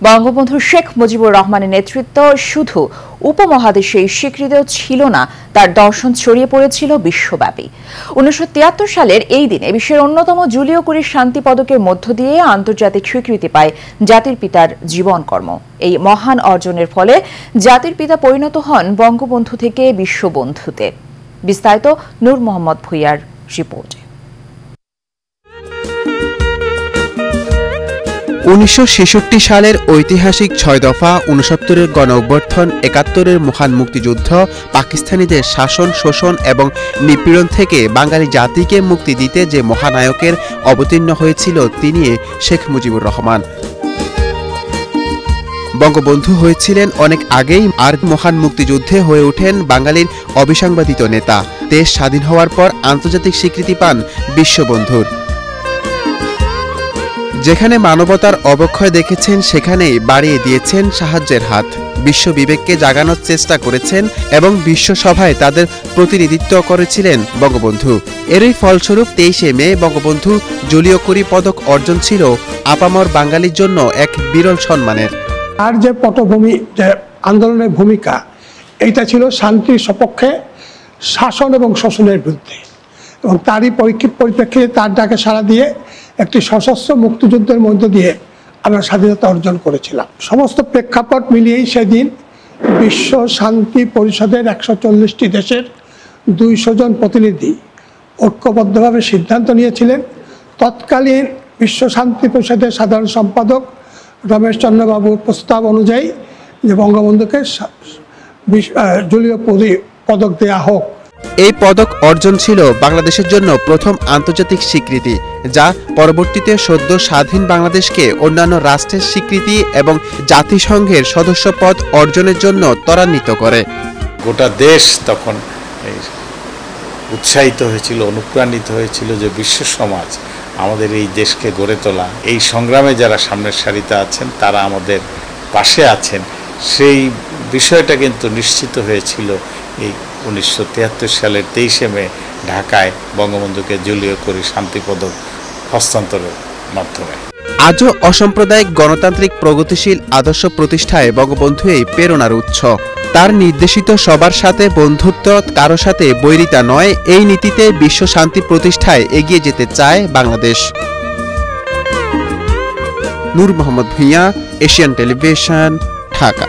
বঙ্গবন্ধু শেখ মুজিবুর রহমানের নেতৃত্ব শুধু উপমহাদেশেই স্বীকৃত ছিল না, তার দর্শন ছড়িয়ে পড়েছিল বিশ্বব্যাপী। 1973 সালের এই দিনে বিশ্বের অন্যতম জুলিও কুরি শান্তি পদকের মধ্য দিয়ে আন্তর্জাতিক স্বীকৃতি পায় জাতির পিতার জীবনকর্ম। এই মহান অর্জনের ফলে জাতির পিতা পরিণত হন বঙ্গবন্ধু থেকে বিশ্ববন্ধুতে। বিস্তারিত নূর মোহাম্মদ ভূঁইয়ার রিপোর্টে। 1966 সালের ঐতিহাসিক 6 দফা, 69-এর গণ-অভ্যুত্থান, 71-এর মহান মুক্তিযুদ্ধ, পাকিস্তানিদের শাসন, শোষণ এবং নিপীড়ন থেকে বাঙালি জাতিকে মুক্তি দিতে যে মহানায়কের অবতীর্ণ হয়েছিল তিনি শেখ মুজিবুর রহমান। বঙ্গবন্ধু হয়েছিলেন অনেক আগেই, আর মহান মুক্তিযুদ্ধে হয়ে ওঠেন বাঙালির অবিসংবাদিত নেতা। দেশ স্বাধীন হওয়ার পর আন্তর্জাতিক স্বীকৃতি পান বিশ্ববন্ধুর। যেখানে মানবতার অবক্ষয় দেখেছেন সেখানেই বাড়িয়ে দিয়েছেন সাহায্যের হাত। বিশ্ব বিবেককে জাগানোর চেষ্টা করেছেন এবং বিশ্বসভায় তাদের প্রতিনিধিত্ব করেছিলেন বঙ্গবন্ধু। এরই ফলস্বরূপ 23শে মে বঙ্গবন্ধু জুলিও কুরি পদক অর্জন ছিল আপামর বাঙালির জন্য এক বিরল সম্মানের। আর যে পটভূমি, যে আন্দোলনের ভূমিকা, এইটা ছিল শান্তির সপক্ষে, শাসন এবং শোষণের বিরুদ্ধে, এবং তারই পরিপ্রেক্ষিতে তার ডাকে সাড়া দিয়ে একটি সশস্ত্র মুক্তিযুদ্ধের মধ্য দিয়ে আমরা স্বাধীনতা অর্জন করেছিলাম। সমস্ত প্রেক্ষাপট মিলিয়েই সেদিন বিশ্ব শান্তি পরিষদের 140টি দেশের 200 জন প্রতিনিধি ঐক্যবদ্ধভাবে সিদ্ধান্ত নিয়েছিলেন। তৎকালীন বিশ্ব শান্তি পরিষদের সাধারণ সম্পাদক রমেশ চন্দ্র বাবুর প্রস্তাব অনুযায়ী যে বঙ্গবন্ধুকে জুলিও কুরি পদক দেয়া হোক। এই পদক অর্জন ছিল বাংলাদেশের জন্য প্রথম আন্তর্জাতিক স্বীকৃতি, যা পরবর্তীতে সদ্য স্বাধীন বাংলাদেশকে অন্যান্য রাষ্ট্রের স্বীকৃতি এবং জাতিসংঘের সদস্যপদ অর্জনের জন্য ত্বরান্বিত করে। গোটা দেশ তখন উৎসাহিত হয়েছিল, অনুপ্রাণিত হয়েছিল যে বিশ্ব সমাজ আমাদের এই দেশকে গড়ে তোলা, এই সংগ্রামে যারা সামনের সারিতে আছেন তারা আমাদের পাশে আছেন, সেই বিষয়টা কিন্তু নিশ্চিত হয়েছিল এই 1973 সালের 23শে মে ঢাকায় বঙ্গবন্ধুকে জুলিও কুরি শান্তি পদক হস্তান্তরের মাধ্যমে। আজও অসাম্প্রদায়িক গণতান্ত্রিক প্রগতিশীল আদর্শ প্রতিষ্ঠায় বঙ্গবন্ধু এই প্রেরণার উৎস। তার নির্দেশিত সবার সাথে বন্ধুত্ব, কারো সাথে বৈরিতা নয়, এই নীতিতে বিশ্ব শান্তি প্রতিষ্ঠায় এগিয়ে যেতে চায় বাংলাদেশ। নূর মোহাম্মদ ভূঁইয়া, এশিয়ান টেলিভিশন, ঢাকা।